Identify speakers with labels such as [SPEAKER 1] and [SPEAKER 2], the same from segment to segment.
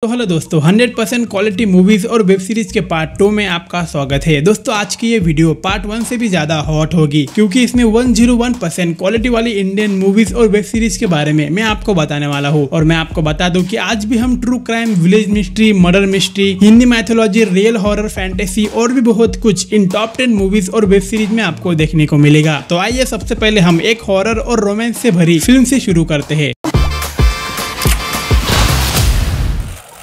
[SPEAKER 1] तो हेलो दोस्तों, 100% quality movies और वेब सीरीज के पार्ट 2 में आपका स्वागत है। दोस्तों आज की ये वीडियो पार्ट 1 से भी ज्यादा हॉट होगी क्योंकि इसमें 101% क्वालिटी वाली इंडियन मूवीज और वेब सीरीज के बारे में मैं आपको बताने वाला हूँ। और मैं आपको बता दूं कि आज भी हम true crime, village mystery, murder mystery, Hindi mythology, real horror, fantasy और भी बहुत कुछ इन टॉप 10 मूवीज और वेब सीरीज में आपको देखने को मिलेगा। तो आइए सबसे पहले हम एक हॉरर और रोमांस से भरी फिल्म से शुरू करते हैं।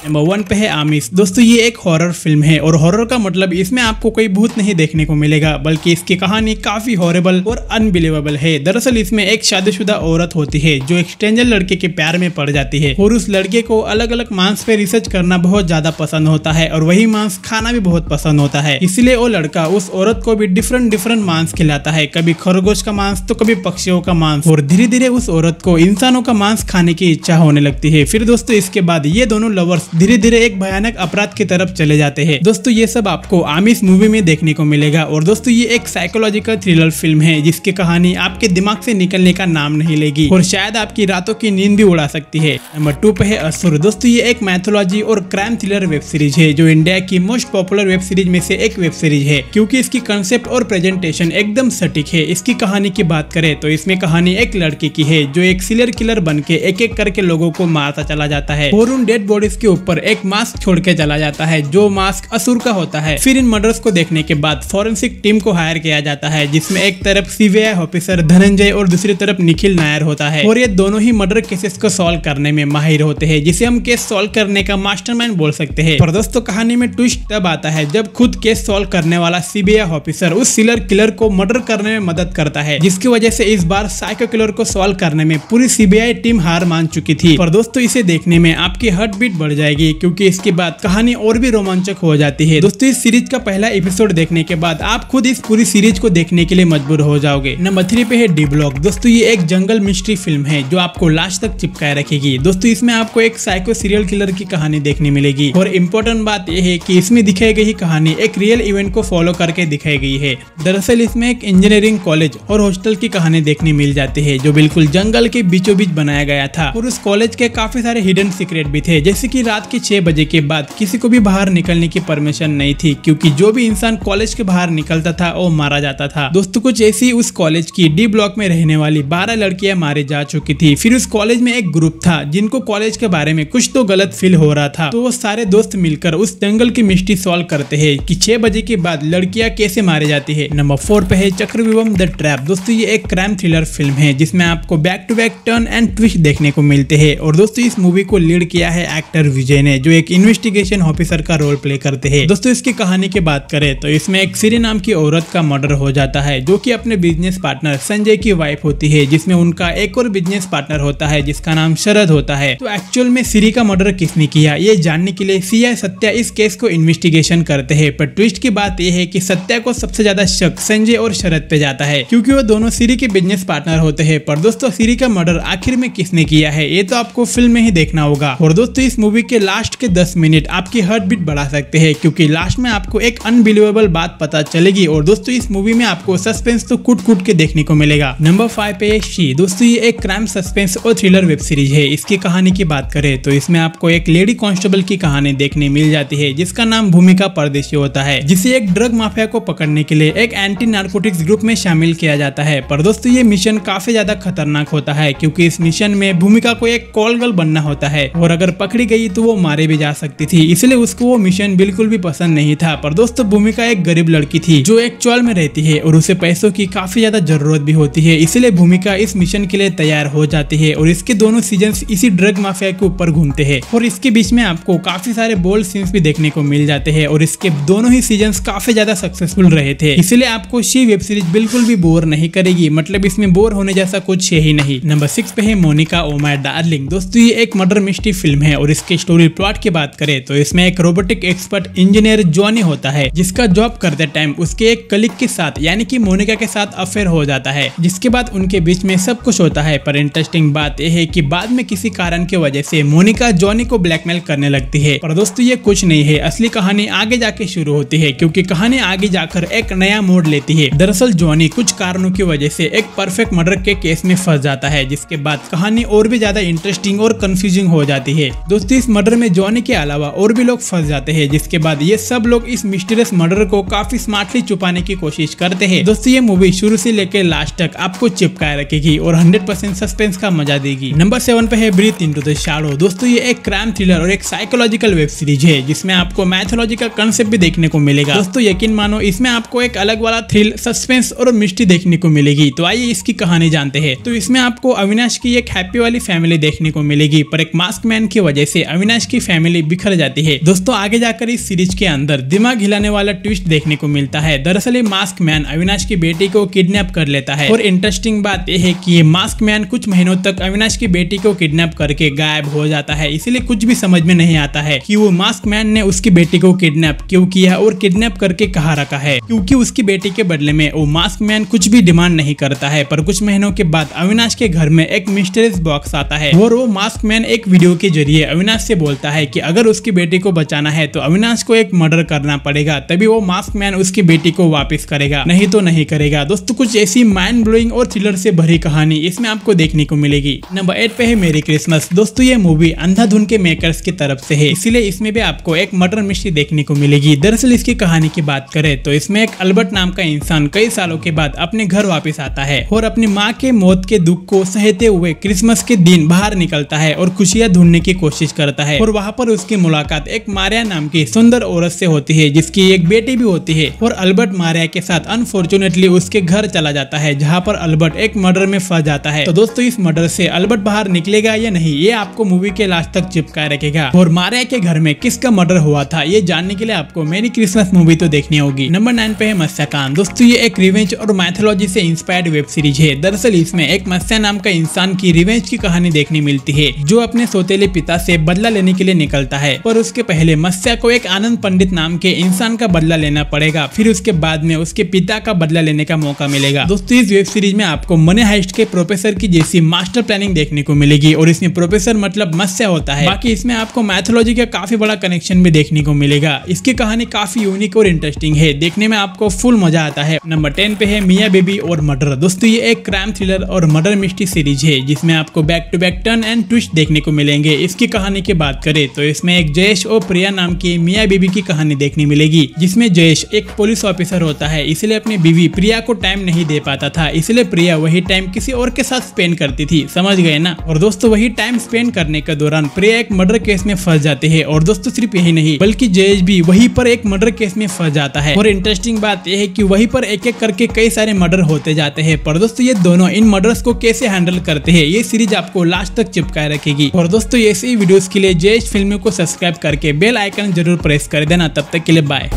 [SPEAKER 1] नंबर 1 पे है आमिश। दोस्तों ये एक हॉरर फिल्म है और हॉरर का मतलब इसमें आपको कोई भूत नहीं देखने को मिलेगा, बल्कि इसकी कहानी काफी हॉरेबल और अनबिलीवेबल है। दरअसल इसमें एक शादीशुदा औरत होती है जो एक स्ट्रेंजर लड़के के प्यार में पड़ जाती है और उस लड़के को अलग अलग मांस पे रिसर्च करना बहुत ज्यादा पसंद होता है और वही मांस खाना भी बहुत पसंद होता है। इसलिए वो लड़का उस औरत को भी डिफरेंट मांस खिलाता है, कभी खरगोश का मांस तो कभी पक्षियों का मांस, और धीरे धीरे उस औरत को इंसानों का मांस खाने की इच्छा होने लगती है। फिर दोस्तों इसके बाद ये दोनों लवर्स धीरे धीरे एक भयानक अपराध की तरफ चले जाते हैं। दोस्तों ये सब आपको आमिश मूवी में देखने को मिलेगा। और दोस्तों ये एक साइकोलॉजिकल थ्रिलर फिल्म है जिसकी कहानी आपके दिमाग से निकलने का नाम नहीं लेगी और शायद आपकी रातों की नींद भी उड़ा सकती है। नंबर 2 पे है असुर। दोस्तों ये एक मैथोलॉजी और क्राइम थ्रिलर वेब सीरीज है जो इंडिया की मोस्ट पॉपुलर वेब सीरीज में से एक वेब सीरीज है क्योंकि इसकी कंसेप्ट और प्रेजेंटेशन एकदम सटीक है। इसकी कहानी की बात करें तो इसमें कहानी एक लड़के की है जो एक सीरियल किलर बन के एक एक करके लोगों को मारता चला जाता है और उन डेड बॉडीज के ऊपर एक मास्क छोड़ के चला जाता है जो मास्क असुर का होता है। फिर इन मर्डर्स को देखने के बाद फॉरेंसिक टीम को हायर किया जाता है जिसमें एक तरफ सीबीआई ऑफिसर धनंजय और दूसरी तरफ निखिल नायर होता है और ये दोनों ही मर्डर केसेस को सॉल्व करने में माहिर होते हैं, जिसे हम केस सॉल्व करने का मास्टरमाइंड बोल सकते हैं। पर दोस्तों कहानी में ट्विस्ट तब आता है जब खुद केस सॉल्व करने वाला सीबीआई ऑफिसर उस सीरियल किलर को मर्डर करने में मदद करता है, जिसकी वजह से इस बार साइको किलर को सॉल्व करने में पूरी सीबीआई टीम हार मान चुकी थी। पर दोस्तों इसे देखने में आपकी हार्ट बीट बढ़ जाएगी क्योंकि इसके बाद कहानी और भी रोमांचक हो जाती है। दोस्तों इस सीरीज का पहला एपिसोड देखने के बाद आप खुद इस पूरी सीरीज को देखने के लिए मजबूर हो जाओगे। नंबर 3 पे है डी ब्लॉक। दोस्तों ये एक जंगल मिस्ट्री फिल्म है जो आपको लास्ट तक चिपकाए रखेगी। दोस्तों इसमें आपको एक साइको सीरियल किलर की कहानी देखने मिलेगी और इम्पोर्टेंट बात यह है कि इसमें दिखाई गई कहानी एक रियल इवेंट को फॉलो करके दिखाई गई है। दरअसल इसमें एक इंजीनियरिंग कॉलेज और हॉस्टल की कहानी देखने मिल जाती है जो बिल्कुल जंगल के बीचों बीच बनाया गया था और उस कॉलेज के काफी सारे हिडन सीक्रेट भी थे, जैसे कि रात के 6 बजे के बाद किसी को भी बाहर निकलने की परमिशन नहीं थी क्योंकि जो भी इंसान कॉलेज के बाहर निकलता था वो मारा जाता था। दोस्तों कुछ ऐसी उस कॉलेज की डी ब्लॉक में रहने वाली 12 लड़कियां मारी जा चुकी थी। फिर उस कॉलेज में एक ग्रुप था जिनको कॉलेज के बारे में कुछ तो गलत फील हो रहा था, तो वो सारे दोस्त मिलकर उस जंगल की मिस्ट्री सॉल्व करते हैं कि 6 बजे के बाद लड़कियां कैसे मारी जाती है। नंबर 4 पे है चक्रव्यूहम द ट्रैप। दोस्तों ये एक क्राइम थ्रिलर फिल्म है जिसमें आपको back to back turn and twist देखने को मिलते हैं। और दोस्तों इस मूवी को लीड किया है एक्टर विजय ने जो एक इन्वेस्टिगेशन ऑफिसर का रोल प्ले करते हैं। दोस्तों इसकी कहानी की बात करें तो इसमें एक सिरी नाम की औरत का मर्डर हो जाता है जो कि अपने बिजनेस पार्टनर संजय की वाइफ होती है, जिसमें उनका एक और बिजनेस पार्टनर होता है जिसका नाम शरद होता है। तो एक्चुअल में सिरी का मर्डर किसने किया ये जानने के लिए सीआई सत्या इस केस को इन्वेस्टिगेशन करते हैं। पर ट्विस्ट की बात यह है कि सत्या को सबसे ज्यादा शक संजय और शरद पे जाता है क्योंकि वो दोनों सिरी के बिजनेस पार्टनर होते हैं। पर दोस्तों सिरी का मर्डर आखिर में किसने किया है ये तो आपको फिल्म में ही देखना होगा। और दोस्तों इस मूवी के लास्ट के 10 मिनट आपकी हार्ट बीट बढ़ा सकते हैं क्योंकि लास्ट में आपको एक अनबिलीवेबल बात पता चलेगी। और दोस्तों इस मूवी में आपको सस्पेंस तो कूट के देखने को मिलेगा। नंबर 5 पे शी। दोस्तों ये एक क्राइम, सस्पेंस और थ्रिलर वेब सीरीज है। इसकी कहानी की बात करें तो इसमें आपको एक लेडी कांस्टेबल की कहानी देखने मिल जाती है जिसका नाम भूमिका परदेशी होता है, जिसे एक ड्रग माफिया को पकड़ने के लिए एक एंटी नार्कोटिक्स ग्रुप में शामिल किया जाता है। पर दोस्तों ये मिशन काफी ज्यादा खतरनाक होता है क्योंकि इस मिशन में भूमिका को एक कॉल गर्ल बनना होता है और अगर पकड़ी गई तो वो मारे भी जा सकती थी, इसलिए उसको वो मिशन बिल्कुल भी पसंद नहीं था। पर दोस्तों भूमिका एक गरीब लड़की थी जो एक चौल में रहती है और उसे पैसों की काफी ज्यादा जरूरत भी होती है, इसलिए भूमिका इस मिशन के लिए तैयार हो जाती है और इसके दोनों सीजन्स इसी ड्रग माफिया के ऊपर घूमते हैं। और इसके बीच में आपको काफी सारे बोल्ड सीन्स भी देखने को मिल जाते हैं और इसके दोनों ही सीजन्स काफी ज्यादा सक्सेसफुल रहे थे, इसलिए आपको शी वेब सीरीज बिल्कुल भी बोर नहीं करेगी। मतलब इसमें बोर होने जैसा कुछ है ही नहीं। नंबर 6 पे है मोनिका ओ माय डार्लिंग। दोस्तों ये एक मर्डर मिस्ट्री फिल्म है और इसके स्टोरी प्लॉट की बात करें तो इसमें एक रोबोटिक एक्सपर्ट इंजीनियर जॉनी होता है जिसका जॉब करते टाइम उसके एक कलीग के साथ यानी कि मोनिका के साथ अफेयर हो जाता है, जिसके बाद उनके बीच में सब कुछ होता है। पर इंटरेस्टिंग बात यह है कि बाद में किसी कारण की वजह से मोनिका जॉनी को ब्लैकमेल करने लगती है। पर दोस्तों ये कुछ नहीं है, असली कहानी आगे जाके शुरू होती है क्योंकि कहानी आगे जाकर एक नया मोड़ लेती है। दरअसल जॉनी कुछ कारणों की वजह से एक परफेक्ट मर्डर के केस में फंस जाता है, जिसके बाद कहानी और भी ज्यादा इंटरेस्टिंग और कंफ्यूजिंग हो जाती है। दोस्तों इस मर्डर मर्डर में जॉनी के अलावा और भी लोग फंस जाते हैं, जिसके बाद ये सब लोग इस मिस्टीरियस मर्डर को काफी स्मार्टली छुपाने की कोशिश करते हैं। दोस्तों ये मूवी शुरू से लेकर लास्ट तक आपको चिपकाए रखेगी और 100% सस्पेंस का मजा देगी। नंबर 7 पे है ब्रीथ इनटू द शैडो। दोस्तों ये एक क्राइम थ्रिलर और एक साइकोलॉजिकल वेब सीरीज है, जिसमें आपको मैथोलॉजिकल कंसेप्ट भी देखने को मिलेगा। दोस्तों यकीन मानो इसमें आपको एक अलग वाला थ्रिल, सस्पेंस और मिस्ट्री देखने को मिलेगी। तो आइए इसकी कहानी जानते हैं। तो इसमें आपको अविनाश की एक हैप्पी वाली फैमिली देखने को मिलेगी, पर एक मास्क मैन की वजह से अविनाश की फैमिली बिखर जाती है। दोस्तों आगे जाकर इस सीरीज के अंदर दिमाग हिलाने वाला ट्विस्ट देखने को मिलता है। दरअसल मास्क मैन अविनाश की बेटी को किडनैप कर लेता है और इंटरेस्टिंग बात यह है कि ये मास्क मैन कुछ महीनों तक अविनाश की बेटी को किडनैप करके गायब हो जाता है। इसलिए कुछ भी समझ में नहीं आता है कि वो मास्क मैन ने उसकी बेटी को किडनैप क्यों किया और किडनैप करके कहाँ रखा है, क्योंकि उसकी बेटी के बदले में वो मास्क मैन कुछ भी डिमांड नहीं करता है। पर कुछ महीनों के बाद अविनाश के घर में एक मिस्टीरियस बॉक्स आता है और वो मास्क मैन एक वीडियो के जरिए अविनाश से बोलता है कि अगर उसकी बेटी को बचाना है तो अविनाश को एक मर्डर करना पड़ेगा, तभी वो मास्क मैन उसकी बेटी को वापस करेगा, नहीं तो नहीं करेगा। दोस्तों कुछ ऐसी माइंड ब्लोइंग और थ्रिलर से भरी कहानी इसमें आपको देखने को मिलेगी। नंबर 8 पे है मेरी क्रिसमस। दोस्तों ये मूवी अंधाधुन के मेकर्स की तरफ से है, इसीलिए इसमें भी आपको एक मर्डर मिस्ट्री देखने को मिलेगी। दरअसल इसकी कहानी की बात करें तो इसमें एक अल्बर्ट नाम का इंसान कई सालों के बाद अपने घर वापस आता है और अपनी माँ के मौत के दुख को सहते हुए क्रिसमस के दिन बाहर निकलता है और खुशियां ढूंढने की कोशिश करता है। और वहाँ पर उसकी मुलाकात एक मारिया नाम की सुंदर औरत से होती है, जिसकी एक बेटी भी होती है। और अल्बर्ट मारिया के साथ अनफॉर्चुनेटली उसके घर चला जाता है, जहाँ पर अल्बर्ट एक मर्डर में फंस जाता है। तो दोस्तों इस मर्डर से अल्बर्ट बाहर निकलेगा या नहीं, ये आपको मूवी के लास्ट तक चिपकाए रखेगा। और मारिया के घर में किसका मर्डर हुआ था ये जानने के लिए आपको मेरी क्रिसमस मूवी तो देखनी होगी। नंबर 9 पे है मत्स्यकांत। दोस्तों ये एक रिवेंज और मैथोलॉजी से इंस्पायर्ड वेब सीरीज है। दरअसल इसमें एक मत्स्य नाम का इंसान की रिवेंज की कहानी देखने मिलती है, जो अपने सौतेले पिता से बदला लेने के लिए निकलता है। पर उसके पहले मत्स्य को एक आनंद पंडित नाम के इंसान का बदला लेना पड़ेगा, फिर उसके बाद में उसके पिता का बदला लेने का मौका मिलेगा। दोस्तों इस वेब सीरीज में आपको मनी हाइस्ट के प्रोफेसर की जैसी मास्टर प्लानिंग देखने को मिलेगी और इसमें प्रोफेसर मतलब मत्स्य होता है। बाकी इसमें आपको मैथोलॉजी का काफी बड़ा कनेक्शन भी देखने को मिलेगा। इसकी कहानी काफी यूनिक और इंटरेस्टिंग है, देखने में आपको फुल मजा आता है। नंबर 10 पे है मिया बेबी और मर्डर। दोस्तों ये एक क्राइम थ्रिलर और मर्डर मिस्ट्री सीरीज है, जिसमें आपको back to back turn and twist देखने को मिलेंगे। इसकी कहानी की बात करें तो इसमें एक जयेश और प्रिया नाम की मिया बीबी की कहानी देखने मिलेगी, जिसमें जयेश एक पुलिस ऑफिसर होता है, इसलिए अपनी बीवी प्रिया को टाइम नहीं दे पाता था, इसलिए प्रिया वही टाइम किसी और के साथ स्पेंड करती थी, समझ गए ना। और दोस्तों वही टाइम स्पेंड करने के दौरान प्रिया एक मर्डर केस में फंस जाती है। और दोस्तों सिर्फ यही नहीं बल्कि जयेश भी वहीं पर एक मर्डर केस में फंस जाता है। और इंटरेस्टिंग बात यह है कि वहीं पर एक एक करके कई सारे मर्डर होते जाते हैं। पर दोस्तों ये दोनों इन मर्डर्स को कैसे हैंडल करते हैं ये सीरीज आपको लास्ट तक चिपकाए रखेगी। और दोस्तों ऐसे ही वीडियोस के लिए जयेश फिल्मों को सब्सक्राइब करके बेल आइकन जरूर प्रेस कर देना। तब तक के लिए बाय।